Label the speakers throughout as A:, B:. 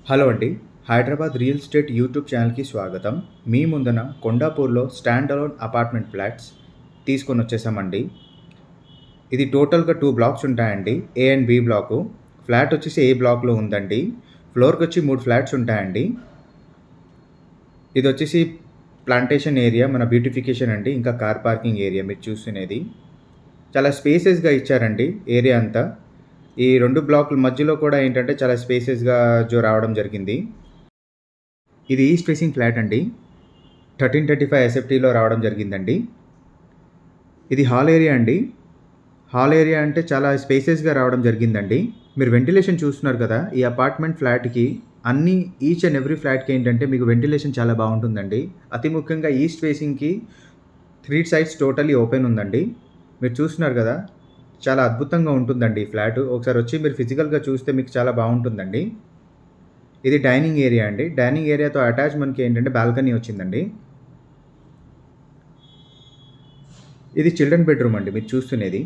A: Hello అండి. Hyderabad real estate YouTube ఛానల్‌కి స్వాగతం. మీ ముందున కొండాపూర్‌లో స్టాండ్ అలోన్ అపార్ట్మెంట్ ఫ్లాట్స్ తీసుకొనొచ్చేసామండి. ఇది టోటల్‌గా 2 బ్లాక్స్ ఉంటాయండి. A and B block. Flat వచ్చేసి ఏ బ్లాక్‌లో ఉందండి. ఫ్లోర్‌కొచ్చి 3 ఫ్లాట్స్ ఉంటాయండి. ఇదొచ్చేసి ప్లాంటేషన్ ఏరియా, మన బ్యూటిఫికేషన్ అండి. ఇంకా కార్ పార్కింగ్ ఏరియా మీరు చూస్తునేది. చాలా స్పేసెస్‌గా ఇచ్చారండి ఏరియా అంతా. ఈ 2 బ్లాకుల మధ్యలో కూడా ఏంటంటే చాలా స్పేసెస్‌గా రావడం జరిగింది. ఇది ఈస్ట్ ఫేసింగ్ ఫ్లాట్ అండి. 1335 ఎస్ఎఫ్టీలో రావడం జరిగిందండి. ఇది హాల్ ఏరియా అండి. హాల్ ఏరియా అంటే చాలా స్పేసెస్‌గా రావడం జరిగిందండి. మీరు వెంటిలేషన్ చూస్తున్నారు కదా! ఈ అపార్ట్మెంట్ ఫ్లాట్‌కి ఈచ్ అండ్ ఎవ్రీ ఫ్లాట్‌కి ఏంటంటే మీకు వెంటిలేషన్ చాలా బావుంటుందండి. అతి ముఖ్యంగా ఈస్ట్ ఫేసింగ్‌కి 3 సైడ్స్ టోటల్లీ ఓపెన్ ఉందండి. మీరు చూస్తున్నారు కదా! చాలా అద్భుతంగా ఉంటుందండి ఈ ఫ్లాటు. ఒకసారి వచ్చి మీరు ఫిజికల్‌గా చూస్తే మీకు చాలా బావుంటుందండి. ఇది డైనింగ్ ఏరియా అండి. డైనింగ్ ఏరియాతో అటాచ్ మనకి ఏంటంటే బాల్కనీ వచ్చిందండి. ఇది చిల్డ్రన్ బెడ్‌రూమ్ అండి మీరు చూస్తునేది.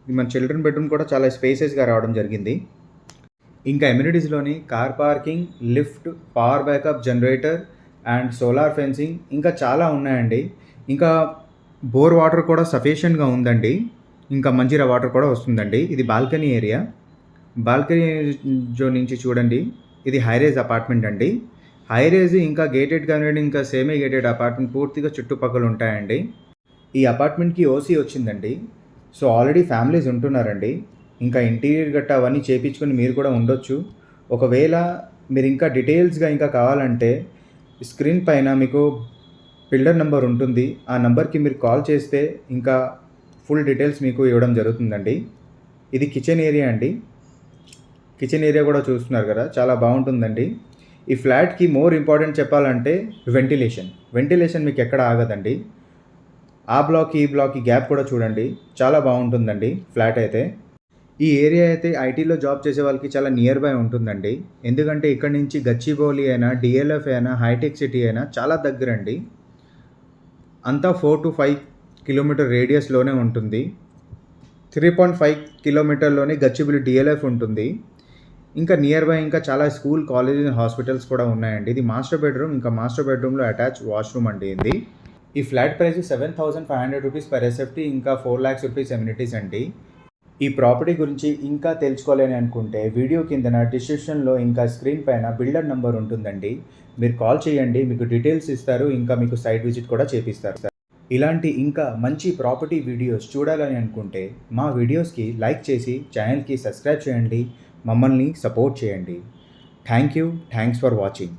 A: ఇది మన చిల్డ్రన్ బెడ్‌రూమ్ కూడా చాలా స్పేసెస్‌గా రావడం జరిగింది. ఇంకా అమ్యూనిటీస్‌లోని car parking, lift, power backup generator and solar fencing ఇంకా చాలా ఉన్నాయండి. ఇంకా బోర్ వాటర్ కూడా సఫిషియెంట్‌గా ఉందండి. ఇంకా మంజీరా వాటర్ కూడా వస్తుందండి. ఇది బాల్కనీ ఏరియా. బాల్కనీ నుంచి చూడండి. ఇది హై రైజ్ అపార్ట్మెంట్ అండి. హై రైజ్ ఇంకా గేటెడ్ కమ్యూనిటీ ఇంకా సెమీ గేటెడ్ అపార్ట్మెంట్ పూర్తిగా చుట్టుపక్కల ఉంటాయండి. ఈ అపార్ట్మెంట్‌కి ఓసీ వచ్చిందండి. సో, ఆల్రెడీ ఫ్యామిలీస్ ఉంటున్నారండి. ఇంకా ఇంటీరియర్ గట్టా అవన్నీ చేపించుకొని మీరు కూడా ఉండొచ్చు. ఒకవేళ మీరింకా డీటెయిల్స్‌గా ఇంకా కావాలంటే స్క్రీన్ పైన మీకు బిల్డర్ నంబర్ ఉంటుంది. ఆ నంబర్‌కి మీరు కాల్ చేస్తే ఇంకా ఫుల్ డీటెయిల్స్ మీకు ఇవ్వడం జరుగుతుందండి. ఇది కిచెన్ ఏరియా అండి. కిచెన్ ఏరియా కూడా చూస్తున్నారు కదా! చాలా బావుంటుందండి. ఈ ఫ్లాట్‌కి మోర్ ఇంపార్టెంట్ చెప్పాలంటే వెంటిలేషన్. వెంటిలేషన్ మీకెక్కడ ఆగదండి. ఆ బ్లాక్‌కి, ఈ బ్లాక్‌కి గ్యాప్ కూడా చూడండి. చాలా బావుంటుందండి ఫ్లాట్ అయితే. ఈ ఏరియా అయితే ఐటీలో జాబ్ చేసే వాళ్ళకి చాలా నియర్ బై ఉంటుందండి. ఎందుకంటే ఇక్కడి నుంచి గచ్చిబౌలి అయినా, డీఎల్ఎఫ్ అయినా, హైటెక్ సిటీ అయినా చాలా దగ్గరండి. అంతా 4-5 కిలోమీటర్ రేడియస్‌లోనే ఉంటుంది. 3.5 కిలోమీటర్‌లోనే గచ్చిబౌలి డీఎల్ఎఫ్ ఉంటుంది. ఇంకా నియర్ బై ఇంకా చాలా స్కూల్, కాలేజెస్, హాస్పిటల్స్ కూడా ఉన్నాయండి. ఇది మాస్టర్ బెడ్‌రూమ్. ఇంకా మాస్టర్ బెడ్‌రూమ్‌లో అటాచ్ వాష్‌రూమ్ అండి ఇది. ఈ ఫ్లాట్ ప్రైస్ ₹7,500 పర్ ఎస్ఎఫ్టీ ఇంకా ₹4,00,000 అమ్యూనిటీస్ అండి. ఈ ప్రాపర్టీ గురించి ఇంకా తెలుసుకోవాలని అనుకుంటే వీడియో కిందన డిస్క్రిప్షన్‌లో ఇంకా స్క్రీన్ పైన బిల్డర్ నంబర్ ఉంటుందండి. మీరు కాల్ చేయండి. మీకు డీటెయిల్స్ ఇస్తారు. ఇంకా మీకు సైట్ విజిట్ కూడా చేపిస్తారు. ఇలాంటి ఇంకా మంచి ప్రాపర్టీ వీడియోస్ చూడాలని అనుకుంటే మా వీడియోస్‌కి లైక్ చేసి ఛానల్‌కి సబ్స్క్రైబ్ చేయండి. మమ్మల్ని సపోర్ట్ చేయండి. Thanks for watching.